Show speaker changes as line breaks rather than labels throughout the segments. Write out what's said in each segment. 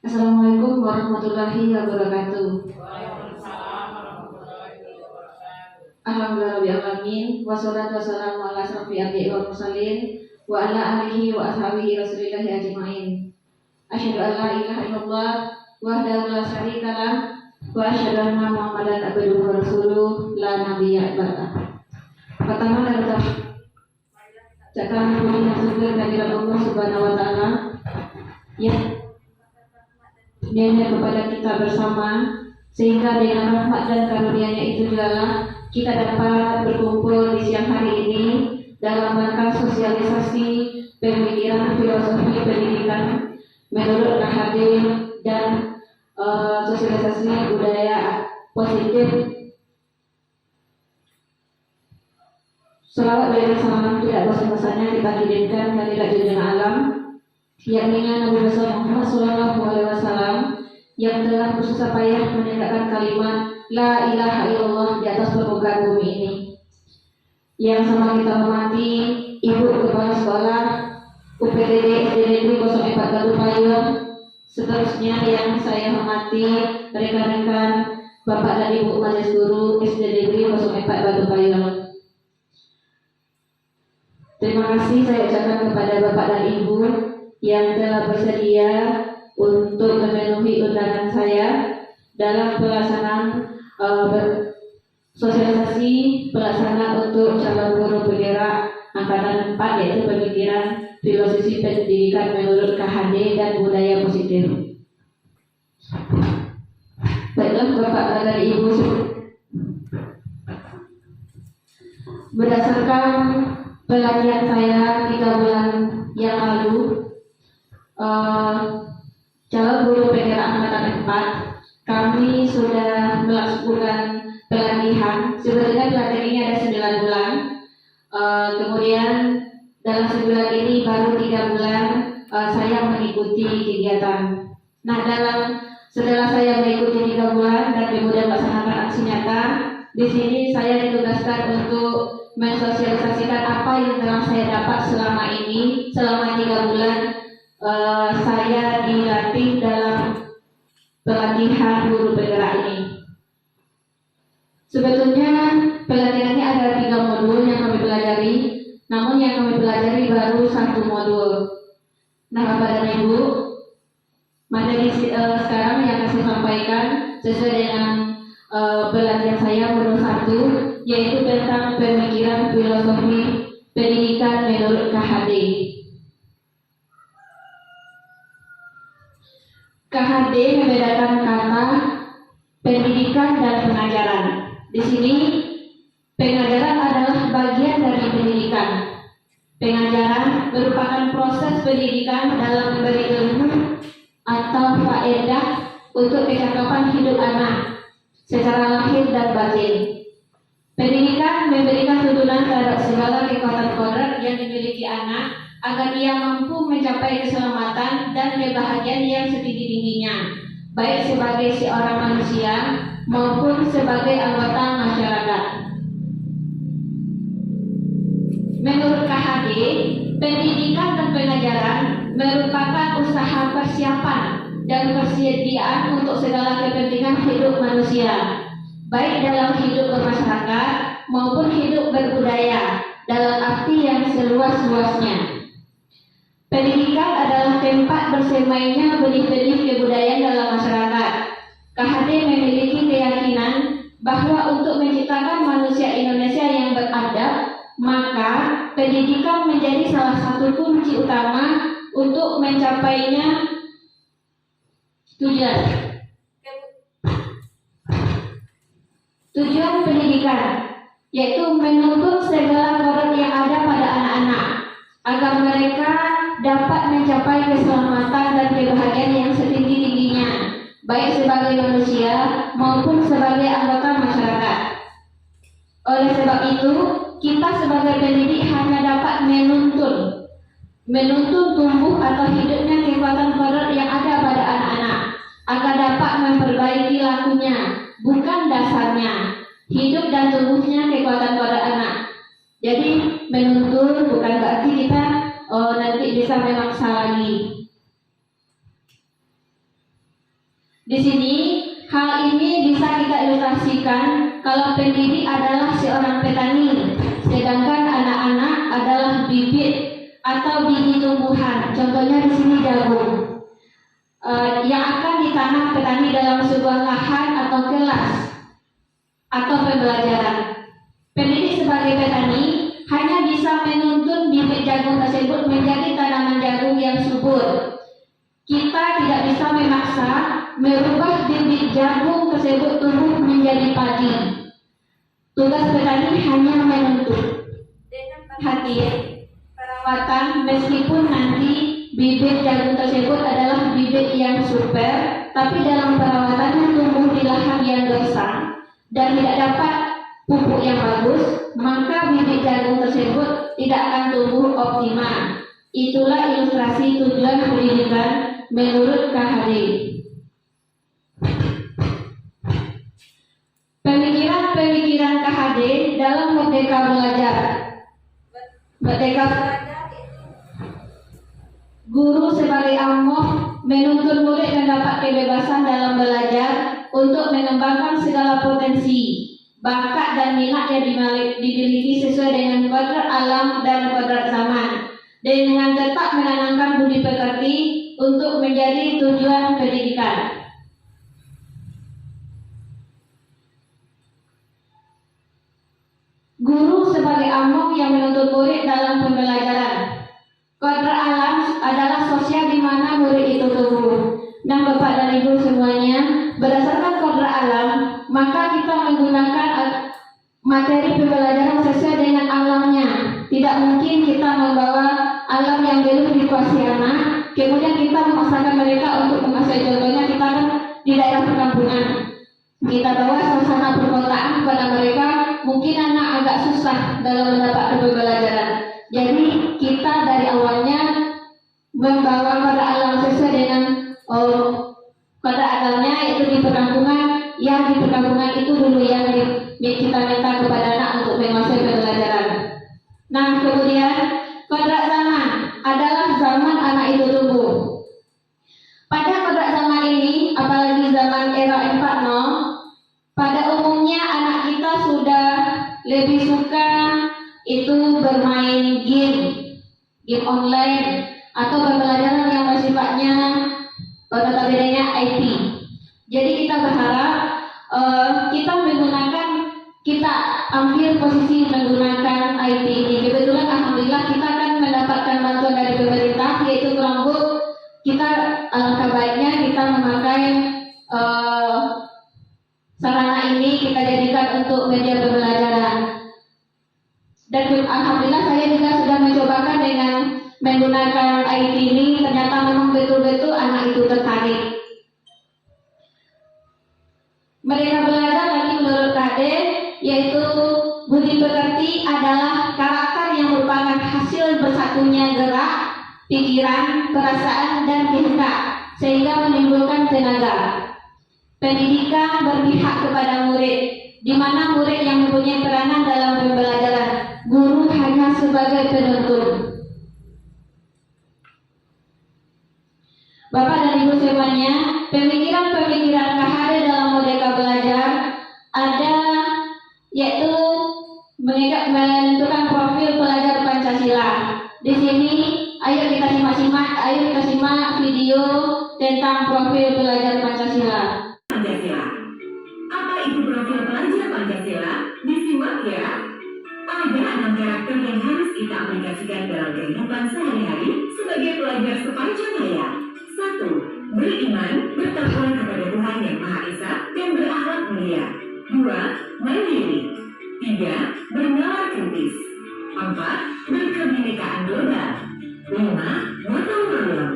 Assalamualaikum warahmatullahi wabarakatuh. Alhamdulillahirobbilalamin. Wassalatu wassalamu ala asrofil anbiya'i wal mursalin wa ala alihi wa ashabihi rasulillahi ajmain. Asyhadu an la ilaha illallah wahdahu la syarikalah wa asyhadu anna Muhammadan abduhu wa rasuluh la nabiyya ba'da. Pertama kali ucapkan puji dan syukur kehadirat Allah Subhanahu wa taala yang niatnya kepada kita bersama, sehingga dengan rahmat dan karunia-Nya itu jugalah kita dapat berkumpul di siang hari ini dalam rangka sosialisasi pemikiran filosofi pendidikan menurut KHD dan sosialisasi budaya positif. Selawat dan salam tidak bosan-bosannya kita kirimkan kehadirat junjungan alam, yakni Nabi besar Muhammad Sallallahu Alaihi Wasallam yang telah bersusah payah menegakkan kalimat La ilaha illallah di atas permukaan bumi ini. Yang sama kita hormati Ibu Kepala Sekolah UPTD SD Negeri 04 Batu Payung, seterusnya yang saya hormati rekan-rekan Bapak dan Ibu Majelis Guru SD Negeri 04 Batu Payung. Terima kasih saya ucapkan kepada Bapak dan Ibu yang telah bersedia untuk memenuhi undangan saya dalam pelaksanaan sosialisasi pelaksanaan untuk calon guru penggerak angkatan 4, yaitu pemikiran filosofi pendidikan menurut KHD dan budaya positif. Baiklah Bapak dan Ibu, berdasarkan pelatihan saya 3 bulan yang lalu, calon guru penggerak angkatan 4, kami sudah melakukan pelatihan. Sebenarnya pelatihan ini ada 9 bulan. Kemudian dalam 9 bulan ini baru 3 bulan saya mengikuti kegiatan. Nah, setelah saya mengikuti 3 bulan dan kemudian melaksanakan aksi nyata, di sini saya ditugaskan untuk mensosialisasikan apa yang telah saya dapat selama ini. Selama 3 bulan saya dilatih dalam pelatihan guru penggerak ini. Sebetulnya pelatihan ini ada 3 modul yang kami pelajari, namun yang kami pelajari baru 1 modul. Nah, Bapak dan Ibu, materi sekarang yang saya sampaikan sesuai dengan pelatihan saya modul 1, yaitu tentang pemikiran filosofi pendidikan menurut KHD. KHD membedakan kata pendidikan dan pengajaran. Di sini pengajaran adalah bagian dari pendidikan. Pengajaran merupakan proses pendidikan dalam memberi ilmu atau faedah untuk kecakapan hidup anak secara lahir dan batin. Pendidikan memberikan tuntunan terhadap segala kekuatan kodrat yang dimiliki anak agar ia mampu mencapai keselamatan dan kebahagiaan yang setinggi-tingginya, baik sebagai seorang manusia maupun sebagai anggota masyarakat. Menurut KHD, pendidikan dan pengajaran merupakan usaha persiapan dan persediaan untuk segala kepentingan hidup manusia, baik dalam hidup bermasyarakat maupun hidup berbudaya dalam arti yang seluas-luasnya. Pendidikan adalah tempat bersemainya benih-benih kebudayaan dalam masyarakat. KHD memiliki keyakinan bahwa untuk menciptakan manusia Indonesia yang beradab, maka pendidikan menjadi salah satu kunci utama untuk mencapainya tujuan. Tujuan pendidikan yaitu menuntut segala kodrat yang ada pada anak-anak agar mereka dapat mencapai keselamatan dan kebahagiaan yang setinggi-tingginya, baik sebagai manusia maupun sebagai anggota masyarakat. Oleh sebab itu, kita sebagai pendidik hanya dapat menuntun tumbuh atau hidupnya kekuatan kodrat yang ada pada anak-anak agar dapat memperbaiki lakunya, bukan dasarnya, hidup dan tumbuhnya kekuatan kodrat anak. Jadi menuntun bukan berarti kita nanti bisa memaksa lagi. Di sini hal ini bisa kita ilustrasikan kalau pendidik adalah seorang petani, sedangkan anak-anak adalah bibit atau biji tumbuhan. Contohnya di sini jagung. Yang akan ditanam petani dalam sebuah lahan atau kelas atau pembelajaran. Pendidik sebagai petani hanya bisa menuntun bibit jagung tersebut menjadi tanaman jagung yang subur. Kita tidak bisa memaksa merubah bibit jagung tersebut tumbuh menjadi padi. Tugas petani hanya menuntun dengan perhatian perawatan, meskipun nanti bibit jagung tersebut adalah bibit yang super, tapi dalam perawatannya tumbuh di lahan yang gersang dan tidak dapat pupuk yang bagus, maka bibit jagung tersebut tidak akan tumbuh optimal. Itulah ilustrasi tujuan pendidikan menurut KHD. Pemikiran KHD dalam Merdeka Belajar. Merdeka Belajar, guru sebagai ammoh menuntun murid mendapat kebebasan dalam belajar untuk mengembangkan segala potensi, bakat dan minat yang dimiliki sesuai dengan kodrat alam dan kodrat zaman, dengan tetap menanamkan budi pekerti untuk menjadi tujuan pendidikan. Guru sebagai ammoh yang menuntut murid dalam pembelajaran. Kodrat alam adalah sosial di mana murid itu tumbuh. Nah, Bapak dan Ibu semuanya, berdasarkan kodrat alam, maka kita menggunakan materi pembelajaran sesuai dengan alamnya. Tidak mungkin kita membawa alam yang belum dikuasai anak, kemudian kita memaksakan mereka untuk menguasai. Contohnya kita kan di daerah perkampungan, kita bawa suasana perkotaan kepada mereka, mungkin anak agak susah dalam mendapatkan pembelajaran. Jadi kita dari awalnya membawa pada alam sesuai dengan pada alamnya, yaitu di perkampungan. Yang di perkampungan itu dulu yang kita minta kepada anak untuk menguasai pembelajaran. Nah, kemudian kodrat zaman adalah zaman anak itu tumbuh. Pada kodrat zaman ini, apalagi zaman era 4.0, pada umumnya anak kita sudah lebih suka itu bermain game online atau pembelajaran yang bersifatnya notabene-nya IT. Jadi kita berharap kita ambil posisi menggunakan IT ini. Kebetulan alhamdulillah kita akan mendapatkan bantuan dari pemerintah, yaitu Chromebook. Kita alangkah baiknya kita memakai sarana ini kita jadikan untuk media pembelajaran. Dan alhamdulillah saya juga sudah mencobakan dengan menggunakan IT ini, ternyata memang betul-betul anak itu tertarik. Mereka belajar lagi menurut KD, yaitu budi pekerti adalah karakter yang merupakan hasil bersatunya gerak, pikiran, perasaan, dan kehendak, sehingga menimbulkan tenaga. Pendidikan berpihak kepada murid, di mana murid yang mempunyai peranan dalam pembelajaran, guru hanya sebagai penuntun. Bapak dan Ibu semuanya, pemikiran-pemikiran KHD dalam Merdeka Belajar ada, yaitu menentukan profil pelajar Pancasila. Di sini, ayo kita simak video tentang profil pelajar Pancasila.
Pancasila. Apa itu profil pelajar Pancasila? Disimak ya. Ada 6 karakter yang harus kita aplikasikan dalam kehidupan sehari-hari sebagai pelajar sepanjang hayat. 1. Beriman, bertakwa kepada Tuhan Yang Maha Esa dan berakhlak mulia. 2. Mandiri. 3. Bernalar kritis. 4. Berkebinekaan global. 5. Gotong royong.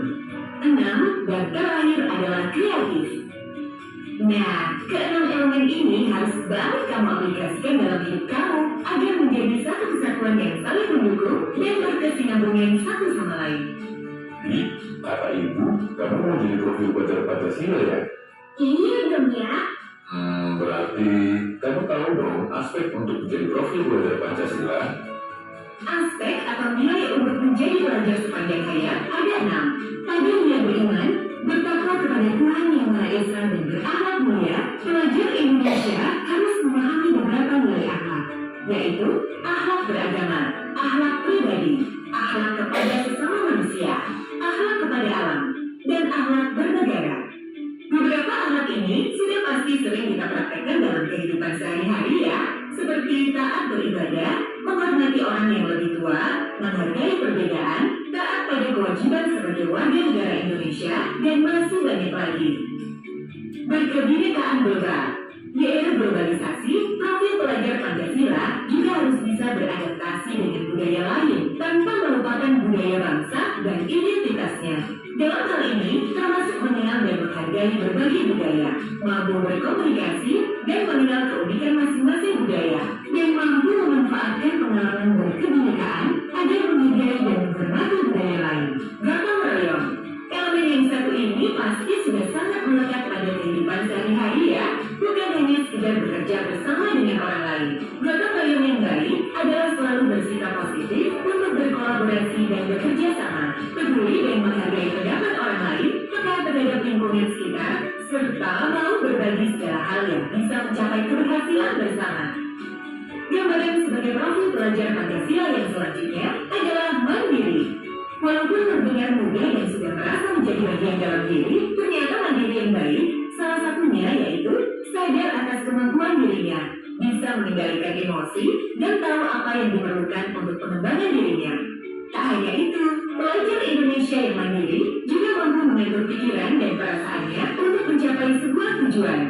6. Dan terakhir adalah kreatif. Nah, ke-6 elemen ini harus banget kamu aplikasikan dalam hidup kamu agar menjadi satu kesatuan yang saling mendukung dan berkesinambungan satu sama lain.
Kata ibu, kamu mau jadi profil pelajar Pancasila ya?
Iya dong ya.
Berarti kamu tahu dong aspek untuk menjadi profil pelajar Pancasila?
Aspek atau nilai untuk menjadi pelajar sepanjang hayat ada 6. Pada dia beriman, bertakwa kepada Tuhan Yang Maha desa dan berakhlak mulia, pelajar Indonesia harus memahami beberapa nilai akhlak, yaitu akhlak beragama, akhlak pribadi, akhlak kepada sesama manusia, akhlak kepada alam, dan akhlak bernegara. Beberapa akhlak ini sudah pasti sering kita praktekkan dalam kehidupan sehari-hari ya, seperti taat beribadah, menghormati orang yang lebih tua, menghargai perbedaan, taat pada kewajiban sebagai warga negara Indonesia, dan masih banyak lagi. Berkebinekaan global. Di era globalisasi, profil pelajar Pancasila juga harus bisa beradaptasi dengan budaya lain tanpa melupakan budaya bangsa dan identitasnya. Dalam hal ini, termasuk mengenal dan menghargai berbagai budaya, mampu berkomunikasi dan mengenal keunikan masing-masing budaya, dan mampu memanfaatkan pengalaman berkebinekaan agar menghargai dan menghormati budaya lain. Gotong royong. Elemen yang satu ini pasti sudah sangat melekat pada kehidupan sehari-hari ya, bukan hanya sekedar bekerja bersama dengan orang lain. Gotong royong yang baik adalah selalu bersikap positif untuk berkolaborasi dan bekerja sama, peduli dan menghargai pendapat orang lain, peka terhadap lingkungan sekitar, serta mau berbagi segala hal yang bisa mencapai keberhasilan bersama. Gambaran sebagai profil pelajar Pancasila yang selanjutnya adalah mandiri. Walaupun terdengar mudah dan sudah merasa menjadi bagian dalam diri, ternyata mandiri yang baik, salah satunya yaitu sadar atas kemampuan dirinya, bisa mengendalikan emosi, dan tahu apa yang diperlukan untuk pengembangan dirinya. Tak hanya itu, pelajar Indonesia yang mandiri juga mampu mengatur pikiran dan perasaannya untuk mencapai sebuah tujuan.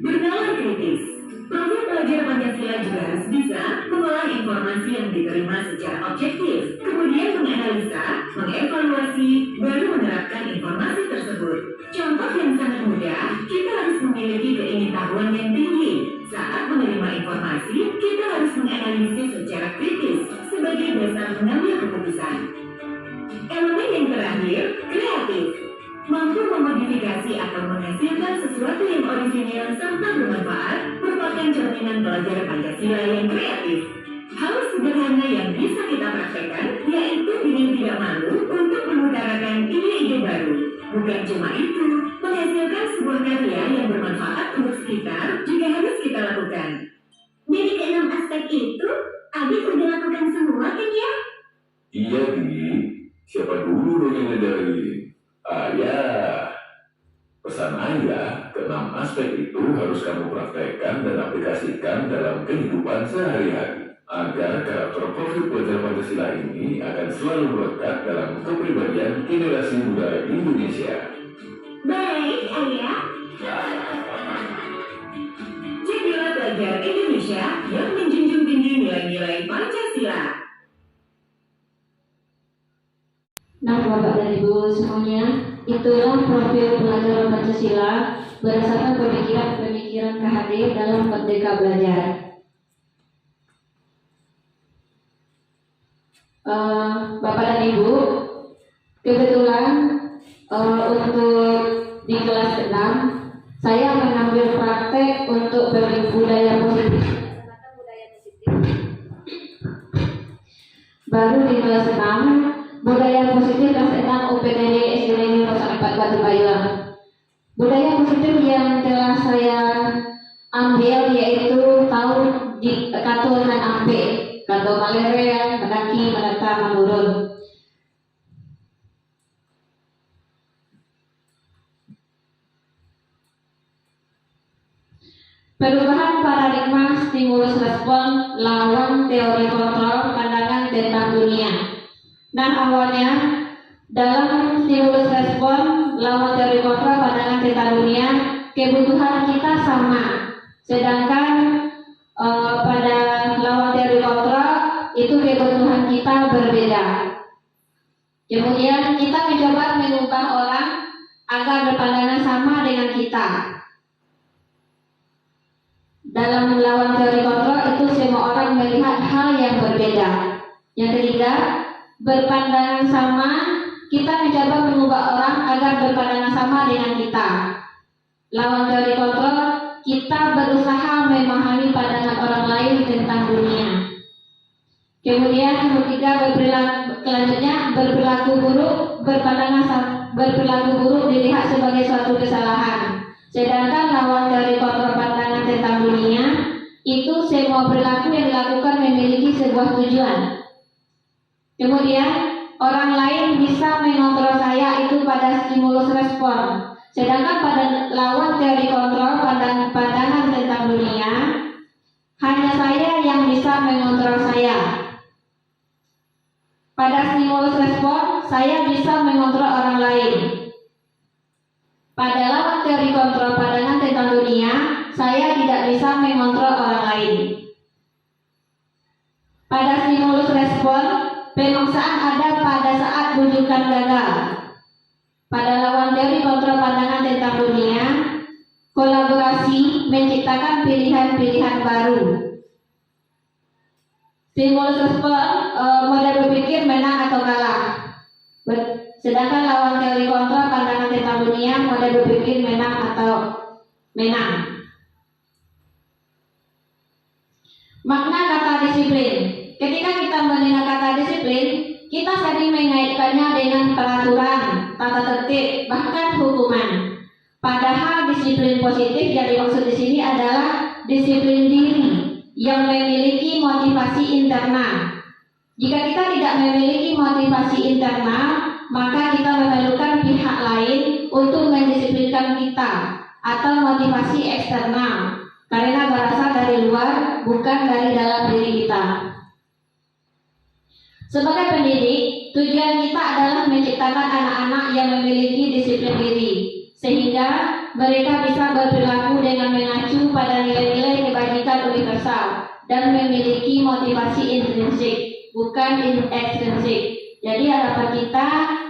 Bernalar kritis. Profil pelajar Pancasila juga harus bisa mengolah informasi yang diterima secara objektif, kemudian menganalisa, mengevaluasi, baru menerapkan informasi tersebut. Contoh yang sangat mudah, kita harus memiliki keingetahuan yang tinggi. Saat menerima informasi, kita harus menganalisis secara kritis sebagai dasar mengambil keputusan. Elemen yang terakhir, kreatif. Mampu memodifikasi atau menghasilkan sesuatu yang orisinil serta bermanfaat merupakan cerminan pelajar Pancasila yang kreatif. Hal sederhana yang bisa kita praktekkan yaitu dengan tidak malu untuk mengutarakan ide-ide baru. Bukan cuma itu, menghasilkan sebuah karya yang bermanfaat untuk sekitar juga harus kita lakukan. Dari keenam aspek itu, Abi udah lakukan semua kan ya?
Iya, Di. Siapa dulu dong yang ngajarin? Ya, pesan ayah, keenam aspek itu harus kamu praktekkan dan aplikasikan dalam kehidupan sehari-hari agar karakter profil pelajar Pancasila ini akan selalu melekat dalam kepribadian generasi muda Indonesia.
Baik, ayah. Jadilah pelajar Indonesia yang menjunjung tinggi nilai-nilai Pancasila.
Nah, Bapak dan Ibu semuanya, itulah profil pelajar Pancasila berdasarkan pemikiran-pemikiran KHD dalam Merdeka Belajar. Bapak dan Ibu, kebetulan untuk di kelas 6 saya mengambil praktek untuk budaya positif. Baru di kelas 6 budaya positif kelas 6 UPTD SD Negeri 04 Batu Bayulang. Budaya positif yang telah saya ambil yaitu tahu di katunan ampe, katu malere, mendaki, menata, menurun. Perubahan paradigma stimulus respon lawan teori kontrol pandangan tentang dunia. Nah, awalnya dalam stimulus respon lawan teori kontrol pandangan tentang dunia, kebutuhan kita sama. Sedangkan pada lawan teori kontrol itu kebutuhan kita berbeda. Kemudian kita mencoba mengubah orang agar berpandangan sama dengan kita. Dalam melawan teori kontrol itu semua orang melihat hal yang berbeda. Yang ketiga, berpandangan sama, kita mencoba mengubah orang agar berpandangan sama dengan kita. Lawan teori kontrol, kita berusaha memahami pandangan orang lain tentang dunia. Kemudian yang ketiga, berperilaku buruk, berpandangan sama berperilaku buruk dilihat sebagai suatu kesalahan. Sedangkan lawan dari kontrol pandangan tentang dunia itu semua perilaku yang dilakukan memiliki sebuah tujuan. Kemudian orang lain bisa mengontrol saya itu pada stimulus respon. Sedangkan pada lawan teori kontrol pandangan tentang dunia, hanya saya yang bisa mengontrol saya. Pada stimulus respon, saya bisa mengontrol orang lain. Pada lawan teori kontrol pandangan tentang dunia, saya tidak bisa mengontrol orang lain. Pada stimulus respon, pemaksaan ada pada saat bujukan gagal. Pada lawan teori kontrol pandangan tentang dunia, kolaborasi menciptakan pilihan-pilihan baru. Stimulus respon, model berpikir menang atau kalah. Sedangkan lawan teori kontrol pandangan tentang dunia, model berpikir menang atau menang. Makna kata disiplin. Ketika kita mendengar kata disiplin, kita sering mengaitkannya dengan peraturan, tata tertib, bahkan hukuman. Padahal disiplin positif yang dimaksud di sini adalah disiplin diri yang memiliki motivasi internal. Jika kita tidak memiliki motivasi internal, maka kita memerlukan pihak lain untuk mendisiplinkan kita atau motivasi eksternal, karena berasal dari luar, bukan dari dalam diri kita. Sebagai pendidik, tujuan kita adalah menciptakan anak-anak yang memiliki disiplin diri, sehingga mereka bisa berperilaku dengan mengacu pada nilai-nilai kebajikan universal dan memiliki motivasi intrinsik, bukan ekstrinsik. Jadi harapan kita,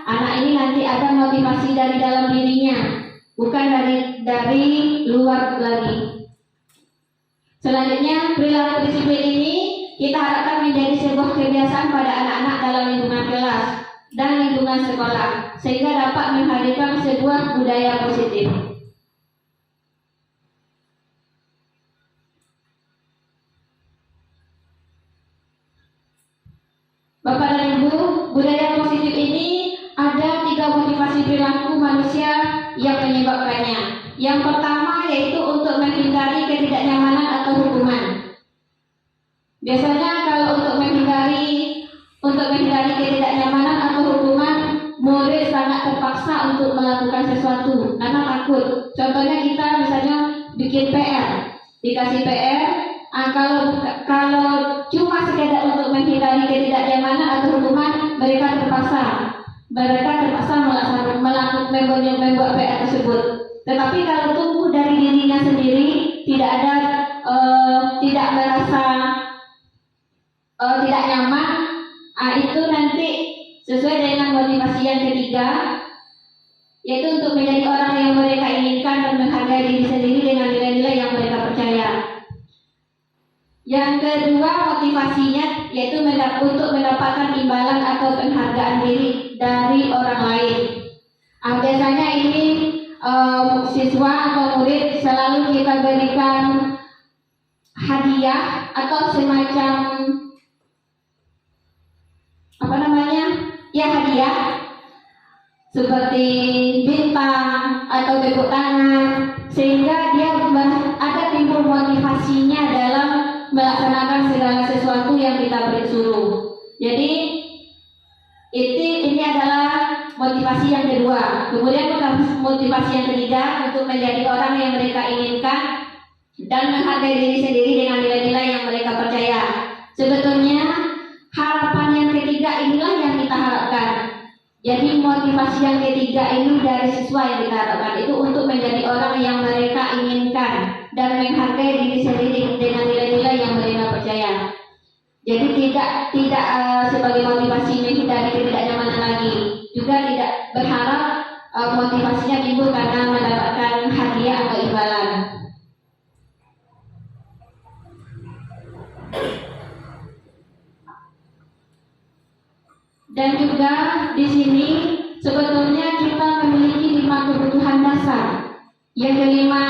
anak ini nanti ada motivasi dari dalam dirinya, bukan dari luar lagi. Selanjutnya, perilaku disiplin ini kita harapkan menjadi sebuah kebiasaan pada anak-anak dalam lingkungan kelas dan lingkungan sekolah, sehingga dapat menghadirkan sebuah budaya positif. Bapak dan Ibu, budaya positif ini ada 3 motivasi perilaku manusia yang menyebabkannya. Yang pertama yaitu untuk menghindari ketidaknyamanan atau hukuman. Biasanya kalau untuk menghindari ketidaknyamanan atau hukuman, murid sangat terpaksa untuk melakukan sesuatu karena takut. Contohnya kita misalnya bikin PR, dikasih PR, kalau cuma sekedar untuk menghindari ketidaknyamanan atau hukuman, mereka terpaksa membuat PR tersebut. Tetapi kalau tumbuh dari dirinya sendiri, tidak merasa tidak nyaman, itu nanti sesuai dengan motivasi yang ketiga, yaitu untuk menjadi orang yang mereka inginkan dan menghargai diri sendiri dengan nilai-nilai yang mereka percaya. Yang kedua motivasinya yaitu untuk mendapatkan imbalan atau penghargaan diri dari orang lain. Biasanya ini siswa atau murid selalu kita berikan hadiah atau semacam hadiah seperti bintang atau tepuk tangan, sehingga dia ada timbul motivasinya dalam melaksanakan segala sesuatu yang kita beri suruh. Jadi ini adalah motivasi yang kedua. Kemudian motivasi yang ketiga untuk menjadi orang yang mereka inginkan dan menghargai diri sendiri dengan nilai-nilai yang mereka percaya. Sebetulnya harapan yang ketiga inilah yang kita harapkan. Jadi motivasi yang ketiga ini dari siswa yang kita harapkan itu untuk menjadi orang yang mereka inginkan dan menghargai diri sendiri dengan nilai-nilai yang mereka percaya. Jadi tidak sebagai motivasi menghindari ketidaknyamanan lagi, juga tidak berharap motivasinya timbul karena mendapatkan hadiah atau imbalan. Dan juga di sini sebetulnya kita memiliki 5 kebutuhan dasar. Yang kelima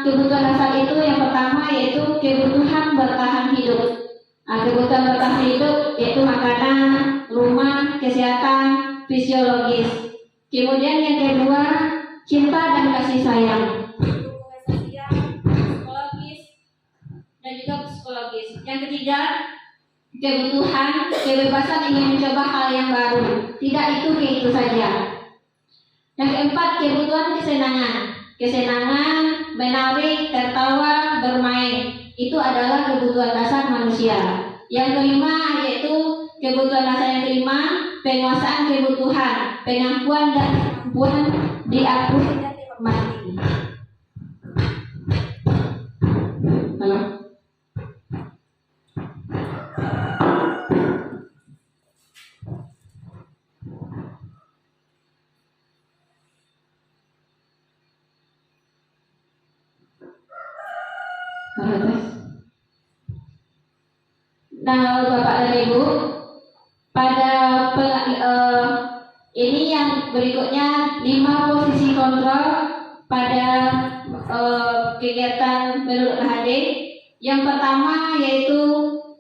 kebutuhan dasar itu yang pertama yaitu kebutuhan bertahan hidup. Kebutuhan bertahan hidup yaitu makanan, rumah, kesehatan, fisiologis. Kemudian yang kedua, cinta dan kasih sayang. Sosial, psikologis, dan juga psikologis. Yang ketiga, kebutuhan, kebebasan ingin mencoba hal yang baru. Tidak itu saja. Yang keempat, kebutuhan kesenangan. Kesenangan, menarik, tertawa, bermain. Itu adalah kebutuhan dasar manusia. Yang kelima yaitu kebutuhan dasar yang kelima, penguasaan kebutuhan, pengakuan dan kemampuan diakui dan dihormati. Halo. Nah, Bapak dan Ibu, pada ini yang berikutnya 5 posisi kontrol pada kegiatan menurut KHD. Yang pertama yaitu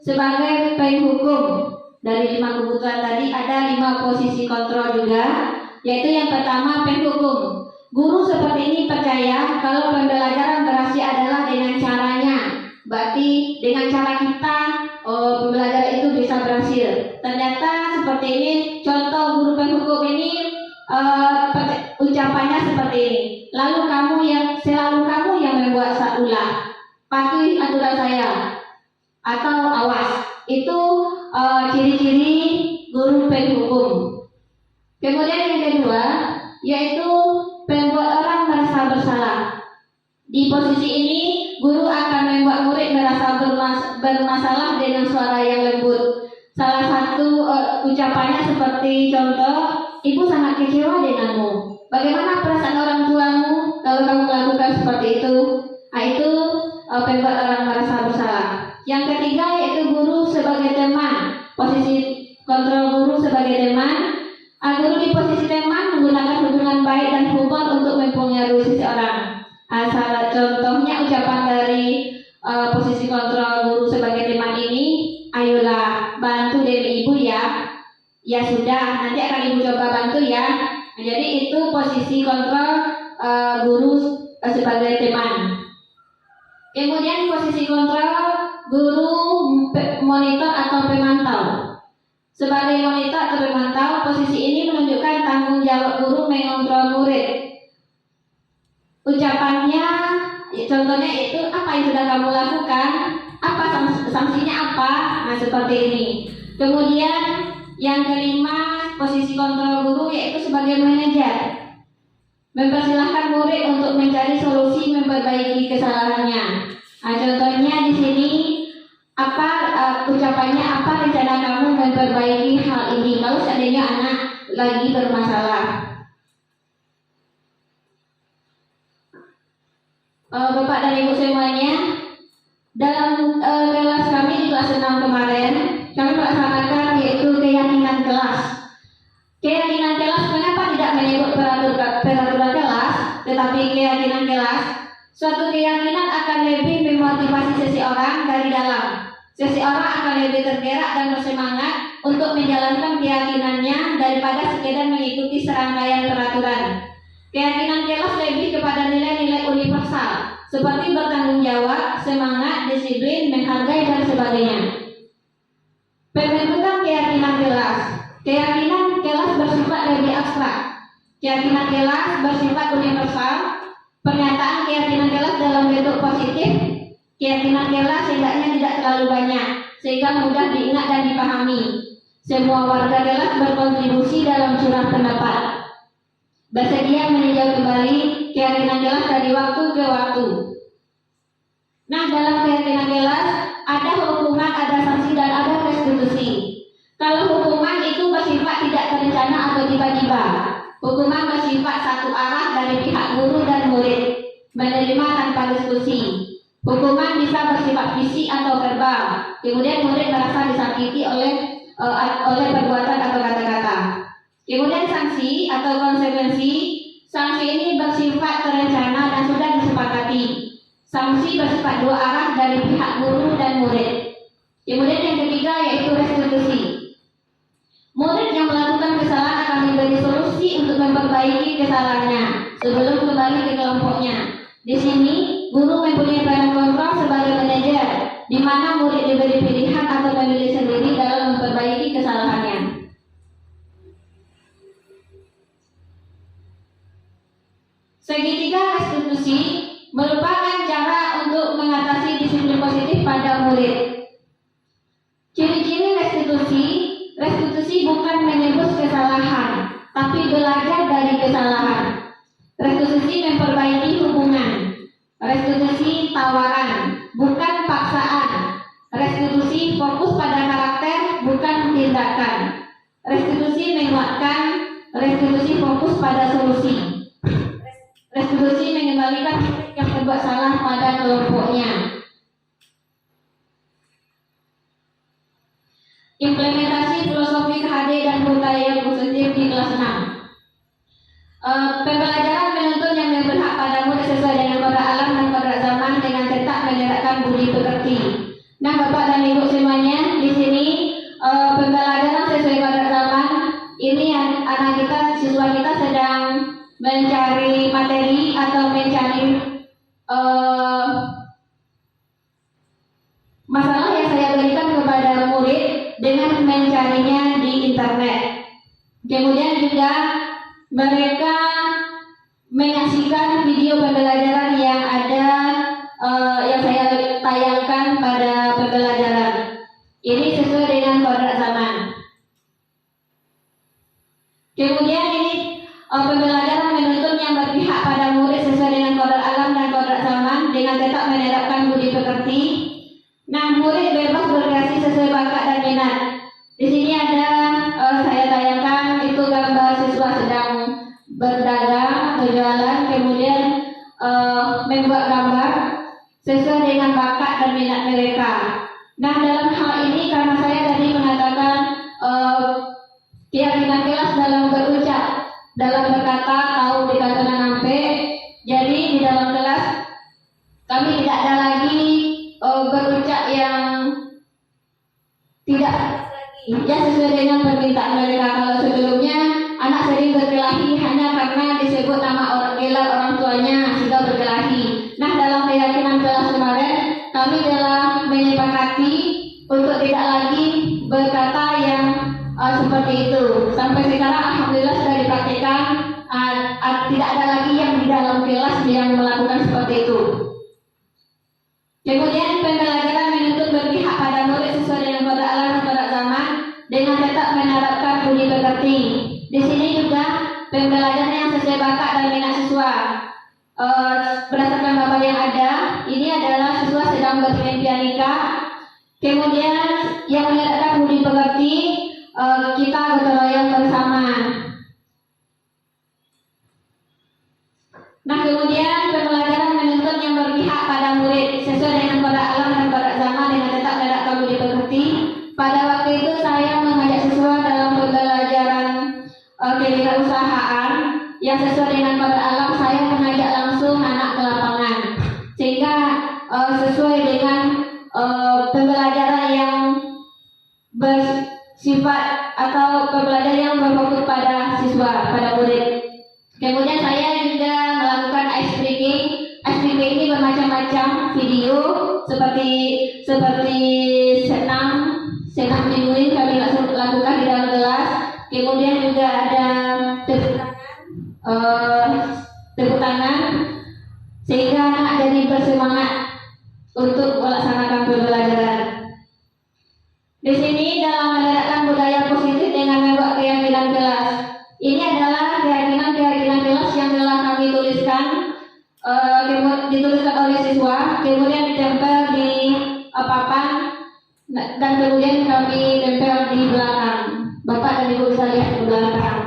sebagai penghukum. Dari 5 kebutuhan tadi ada 5 posisi kontrol juga, yaitu yang pertama penghukum. Guru seperti ini percaya kalau pembelajaran berhasil adalah dengan caranya. Berarti dengan cara kita pembelajaran itu bisa berhasil. Ternyata seperti ini, contoh guru penghukum ini ucapannya seperti ini. Selalu kamu yang membuat ulah. Patuhi aturan saya atau awas. Itu ciri-ciri guru penghukum. Kemudian yang kedua yaitu membuat orang merasa bersalah. Di posisi ini guru akan membuat murid merasa bermasalah dengan suara yang lembut. Salah satu ucapannya seperti contoh, ibu sangat kecewa denganmu. Bagaimana perasaan orang tuamu kalau kamu melakukan seperti itu? Nah, itu membuat orang merasa bersalah. Yang ketiga yaitu guru sebagai teman. Posisi kontrol guru sebagai teman. Guru di posisi teman menggunakan hubungan baik dan humor untuk mempengaruhi seseorang. Salah contohnya ucapan dari posisi kontrol guru sebagai teman ini, ayolah bantu Dewi ibu ya. Ya sudah, nanti akan ibu coba bantu ya. Nah, jadi itu posisi kontrol guru sebagai teman. Kemudian posisi kontrol guru monitor atau pemantau. Sebagai monitor atau pemantau, posisi ini menunjukkan tanggung jawab guru mengontrol murid. Ucapannya, contohnya itu apa yang sudah kamu lakukan, apa sanksinya apa, nah seperti ini. Kemudian yang kelima, posisi kontrol guru yaitu sebagai manajer. Mempersilahkan murid untuk mencari solusi memperbaiki kesalahannya. Nah, contohnya di sini ucapannya apa rencana kamu memperbaiki hal ini kalau seandainya anak lagi bermasalah. Bapak dan Ibu semuanya, dalam kelas kami di kelas 6 kemarin kami melaksanakan yaitu keyakinan kelas. Keyakinan kelas mengapa tidak menyebut peraturan kelas, tetapi keyakinan kelas? Suatu keyakinan akan lebih memotivasi seseorang dari dalam. Seseorang akan lebih tergerak dan bersemangat untuk menjalankan keyakinannya daripada sekedar mengikuti serangkaian peraturan. Keyakinan kelas lebih kepada nilai-nilai universal seperti bertanggung jawab, semangat, disiplin, menghargai dan sebagainya. Pembentukan keyakinan kelas. Keyakinan kelas bersifat lebih abstrak. Keyakinan kelas bersifat universal. Pernyataan keyakinan kelas dalam bentuk positif. Keyakinan kelas hendaknya tidak terlalu banyak sehingga mudah diingat dan dipahami. Semua warga kelas berkontribusi dalam curah pendapat. Bersedia meninjau kembali keyakinan kelas dari waktu ke waktu. Nah, dalam keyakinan kelas ada hukuman, ada sanksi dan ada restitusi. Kalau hukuman itu bersifat tidak terencana atau tiba-tiba. Hukuman bersifat satu arah dari pihak guru dan murid, menerima tanpa diskusi. Hukuman bisa bersifat fisik atau verbal. Kemudian murid merasa disakiti oleh perbuatan atau kata-kata. Kemudian sanksi atau konsekuensi. Sanksi ini bersifat terencana dan sudah disepakati. Sanksi bersifat dua arah dari pihak guru dan murid. Kemudian yang ketiga yaitu restitusi. Murid yang melakukan kesalahan akan diberi solusi untuk memperbaiki kesalahannya sebelum kembali ke kelompoknya. Di sini, guru mempunyai peran kontrol sebagai manajer, di mana murid diberi pilihan atau memilih sendiri dalam memperbaiki kesalahannya. Segitiga restitusi merupakan cara untuk mengatasi disiplin positif pada murid. Ciri-ciri restitusi bukan menebus kesalahan, tapi belajar dari kesalahan. Restitusi memperbaiki hubungan. Restitusi tawaran, bukan paksaan. Restitusi fokus pada karakter, bukan tindakan. Restitusi menguatkan. Restitusi fokus pada solusi. Restitusi mengembalikan murid yang berbuat salah pada kelompoknya. Implementasi filosofi KHD dan budaya positif di kelas 6. Pembelajaran menuntun yang berhak pada murid sesuai dengan kodrat alam dan kodrat zaman dengan tetap menerapkan budi pekerti. Nah, Bapak dan Ibu semuanya, di sini pembelajaran sesuai kodrat zaman ini anak kita, siswa kita sedang mencari materi atau mencari masalah yang saya berikan kepada murid dengan mencarinya di internet. Kemudian juga mereka menyaksikan video pembelajaran yang ada yang saya tayangkan pada pembelajaran. Ini sesuai dengan kodrat zaman. Kemudian ini pembelajaran menuntun yang berpihak pada murid sesuai dengan kodrat alam dan kodrat zaman dengan tetap menerapkan budi pekerti. Nah, murid bebas berkreasi sesuai bakat dan minat. Di sini ada saya tayangkan itu gambar siswa sedang berdagang atau jualan, kemudian membuat gambar sesuai dengan bakat dan minat mereka. Nah, dalam hal ini karena saya tadi mengatakan keyakinan kelas dalam berucap, dalam berkata tahu dikata nampe. Jadi di dalam kelas kami tidak ada lagi berucap yang tidak ya sesuai dengan permintaan mereka. Kalau sebelumnya anak sering berkelahi hanya karena disebut nama orang gelar orang tuanya sehingga berkelahi. Nah, dalam keyakinan kelas kemarin kami telah menyepakati untuk tidak lagi berkata yang seperti itu. Sampai sekarang alhamdulillah sudah dipraktikkan, tidak ada lagi yang di dalam kelas yang melakukan seperti itu. Kemudian pembelajaran menuntut berpihak pada murid sesuai dengan kodrat alam dan kodrat zaman dengan tetap menerapkan budi pekerti. Di sini juga pembelajaran yang sesuai bakat dan minat siswa. Berdasarkan gambar yang ada, ini adalah siswa sedang bermain pianika. Kemudian yang menerapkan budi pekerti, kita gotong royong bersama. Nah, kemudian pembelajaran menuntut yang berpihak pada murid sesuai dengan kodrat alam dan kodrat zaman dengan tetap menerapkan budi pekerti. Pada waktu itu saya mengajak siswa dalam pembelajaran kewirausahaan yang sesuai dengan kodrat alam. Saya mengajak langsung anak ke lapangan sehingga sesuai dengan pembelajaran yang bersifat atau pembelajaran yang berfokus pada siswa, pada murid. Kemudian saya juga melakukan ice breaking. Ice breaking ini bermacam-macam video seperti senam genuine kami lakukan di dalam kelas. Kemudian juga ada tepuk tangan sehingga anak jadi bersemangat untuk melaksanakan pembelajaran. Di sini dalam menerapkan budaya positif dengan membuat keyakinan kelas. Ini adalah keyakinan kelas yang telah kami tuliskan, dituliskan oleh siswa, kemudian ditempel di papan dan kemudian kami tempel di belakang. Bapak dan Ibu bisa lihat di belakang.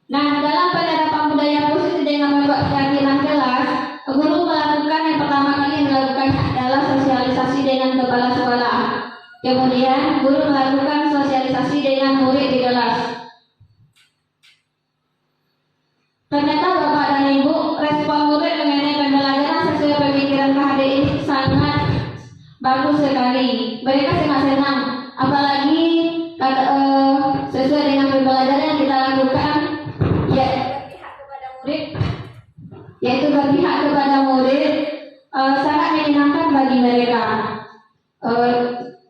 Nah, dalam penerapan budaya positif dengan membuat keyakinan kelas, guru melakukan yang pertama kali dilakukan adalah sosialisasi dengan kepala sekolah. Kemudian guru melakukan sosialisasi dengan murid di kelas. Ternyata Bapak dan Ibu, respon murid mengenai pembelajaran sesuai pemikiran KHD ini sangat bagus sekali. Mereka sangat senang, apalagi sesuai dengan pembelajaran yang kita yaitu berpihak kepada murid, sangat menyenangkan bagi mereka.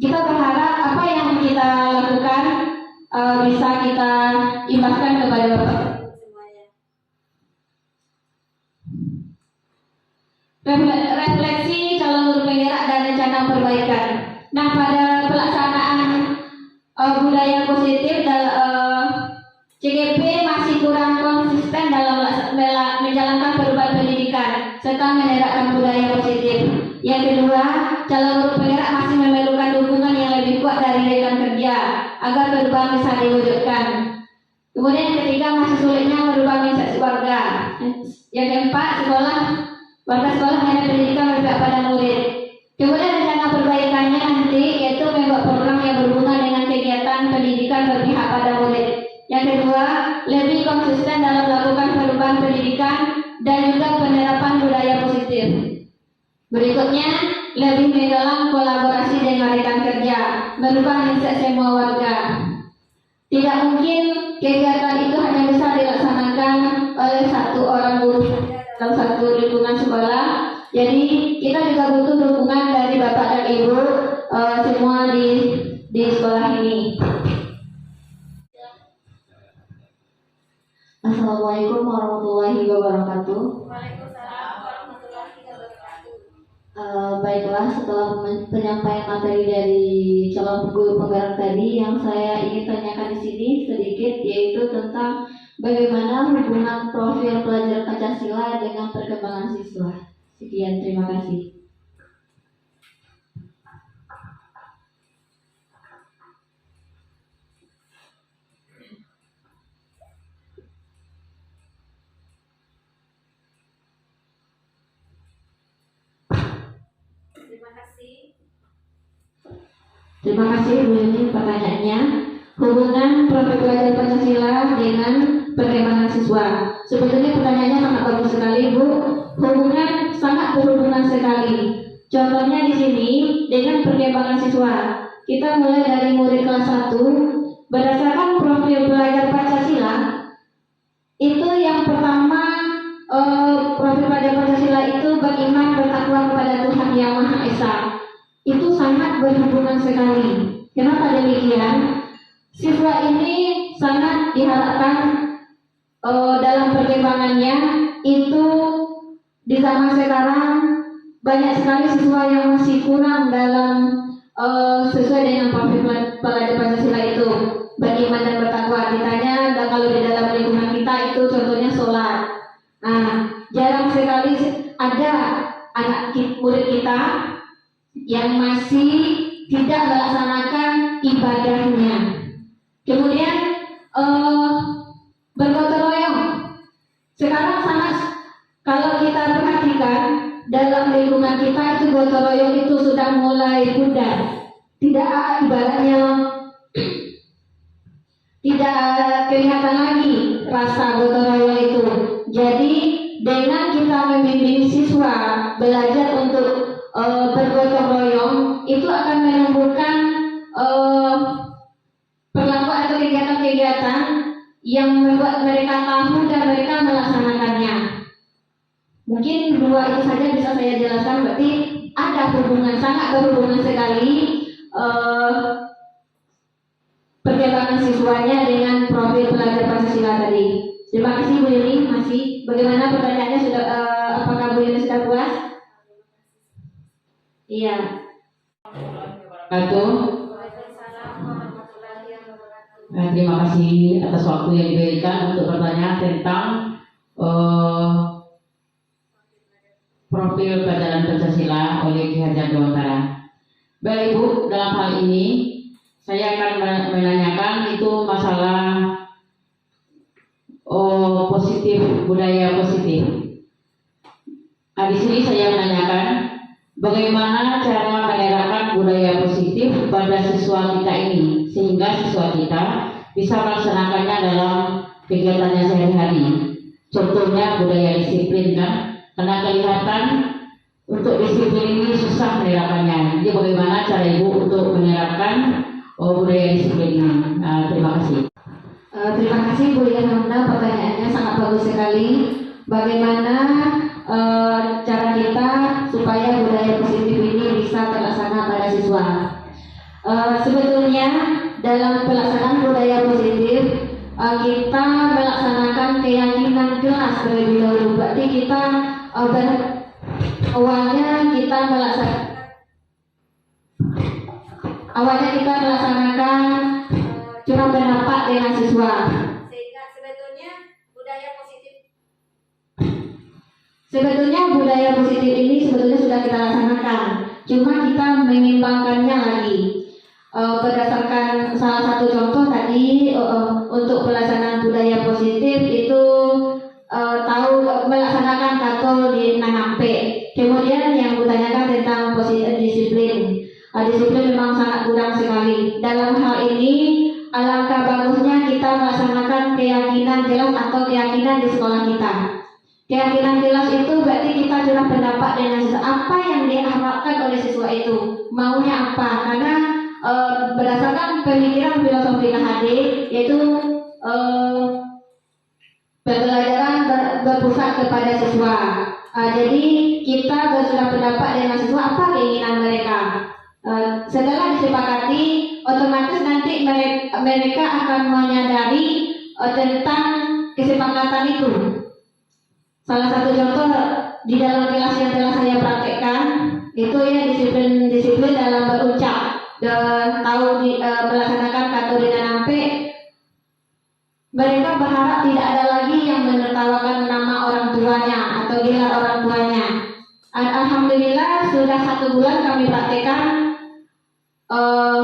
Kita berharap apa yang kita lakukan bisa kita imbaskan kepada Bapak semuanya. Refleksi calon guru penggerak dan rencana perbaikan. Nah, pada pelaksanaan budaya positif CGP masih kurang konsisten dalam menjalankan perubahan pendidikan serta menerapkan budaya positif. Yang kedua, calon guru penggerak masih memerlukan dukungan yang lebih kuat dari rekan kerja agar perubahan bisa diwujudkan. Kemudian yang ketiga, masih sulitnya merubah mindset warga. Yang keempat, warga sekolah hanya pendidikan berpihak pada murid. Kemudian rencana perbaikannya nanti yaitu membuat program yang berhubungan dengan kegiatan pendidikan berpihak pada murid. Yang kedua, lebih konsisten dalam melakukan perubahan pendidikan dan juga penerapan budaya positif. Berikutnya, lebih menggalang kolaborasi dengan rekan kerja, merubah mindset semua warga. Tidak mungkin kegiatan itu hanya bisa dilaksanakan oleh satu orang guru dalam satu lingkungan sekolah. Jadi kita juga butuh dukungan dari Bapak dan Ibu semua di sekolah ini. Assalamualaikum warahmatullahi wabarakatuh.
Waalaikumsalam warahmatullahi wabarakatuh.
Baiklah, setelah penyampaian materi dari calon guru penggerak tadi, yang saya ingin tanyakan di sini sedikit yaitu tentang bagaimana hubungan profil pelajar Pancasila dengan perkembangan siswa. Sekian, terima kasih. Terima kasih Bu Yuni pertanyaannya. Hubungan profil pelajar Pancasila dengan perkembangan siswa. Sebetulnya pertanyaannya sangat bagus sekali, Bu. Hubungan sangat berhubungan sekali. Contohnya di sini dengan perkembangan siswa. Kita mulai dari murid kelas 1 berdasarkan profil pelajar Pancasila. Itu yang pertama, profil pelajar Pancasila itu beriman bertakwa kepada Tuhan Yang Maha Esa. Itu sangat berhubungan sekali. Kenapa demikian? Siswa ini sangat diharapkan dalam perkembangannya itu di zaman sekarang banyak sekali siswa yang masih kurang dalam sesuai dengan profil pelajar Pancasila itu beriman dan bertakwa. Ditanya dan kalau di dalam lingkungan kita itu contohnya sholat. Nah, jarang sekali ada anak murid kita yang masih tidak melaksanakan ibadahnya. Kemudian bergotong royong. Sekarang sangat, kalau kita perhatikan dalam lingkungan kita itu gotong royong itu sudah mulai pudar. Tidak ibaratnya tidak kelihatan lagi rasa gotong royong itu. Jadi dengan kita membimbing siswa belajar untuk bergotong royong itu akan menumbuhkan perlakuan atau kegiatan-kegiatan yang membuat mereka tahu dan mereka melaksanakannya. Mungkin dua itu saja bisa saya jelaskan. Berarti ada hubungan, sangat berhubungan sekali perkembangan siswanya dengan profil pelajar Pancasila tadi. Terima kasih Bu Yuni. Masih bagaimana pertanyaannya sudah? Apakah Bu Yuni sudah puas? Iya.
Terima kasih atas waktu yang diberikan untuk bertanya tentang profil pelajaran Pancasila oleh Ki Hajar Dewantara. Baik Bu, dalam hal ini saya akan menanyakan itu masalah positif, budaya positif. Nah, di sini saya menanyakan bagaimana cara menerapkan budaya positif pada siswa kita ini sehingga siswa kita bisa melaksanakannya dalam kegiatannya sehari-hari. Contohnya budaya disiplin kan, karena kelihatan untuk disiplin ini susah menerapkannya. Jadi bagaimana cara Ibu untuk menerapkan budaya disiplin ini? Terima kasih.
Terima kasih Bu Yana, pertanyaannya sangat bagus sekali. Bagaimana Sebetulnya dalam pelaksanaan budaya positif kita melaksanakan keyakinan kelas terlebih dahulu. Berarti kita awalnya kita melaksanakan curah pendapat dengan siswa. Sehingga sebetulnya budaya positif ini sebetulnya sudah kita laksanakan. Cuma kita mengimbangkannya lagi. Berdasarkan salah satu contoh tadi untuk pelaksanaan budaya positif itu melaksanakan katol di Nanampe. Kemudian yang ditanyakan tentang disiplin. Disiplin memang sangat kurang sekali. Dalam hal ini alangkah bagusnya kita melaksanakan keyakinan jelas atau keyakinan di sekolah kita. Keyakinan jelas itu berarti kita curah pendapat dengan siswa apa yang diharapkan oleh siswa itu, maunya apa. Karena berdasarkan pemikiran filosofi KHD yaitu pembelajaran berpusat kepada siswa. Jadi kita bersudah pendapat dengan siswa apa keinginan mereka. Setelah disepakati, otomatis nanti mereka akan menyadari tentang kesepakatan itu. Salah satu contoh di dalam kelas yang telah saya praktekkan itu ya disiplin dalam berucap. Melaksanakan katode dan ampe, mereka berharap tidak ada lagi yang menertawakan nama orang tuanya atau gelar orang tuanya. Alhamdulillah sudah 1 bulan kami praktekkan,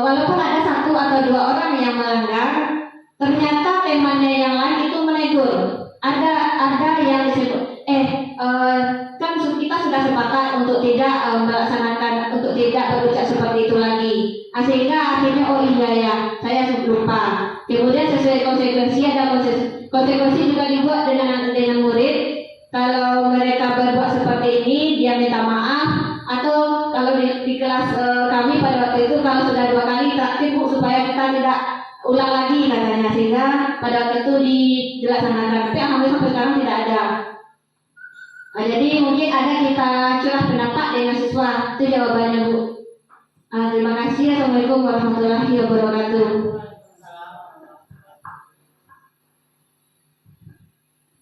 walaupun ada 1 atau 2 orang yang melanggar, ternyata temannya yang lain itu menegur. Ada yang disebut kan kita sudah sepakat untuk tidak untuk tidak berucap seperti itu lagi. Sehingga akhirnya oh iya ya, saya lupa. Kemudian sesuai konsekuensi ada konsekuensi juga dibuat dengan murid. Kalau mereka berbuat seperti ini, dia minta maaf. Atau kalau di kelas kami pada waktu itu kalau sudah 2 kali traktir Bu supaya kita tidak ulang lagi katanya. Sehingga pada waktu itu dilaksanakan. Tapi alhamdulillah sampai sekarang tidak ada. Jadi mungkin ada kita curah pendapat dengan siswa. Itu jawabannya Bu. Terima kasih. Assalamualaikum warahmatullahi wabarakatuh.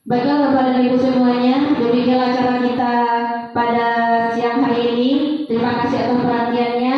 Baiklah Bapak dan Ibu semuanya, demikianlah acara kita pada siang hari ini. Terima kasih atas perhatiannya.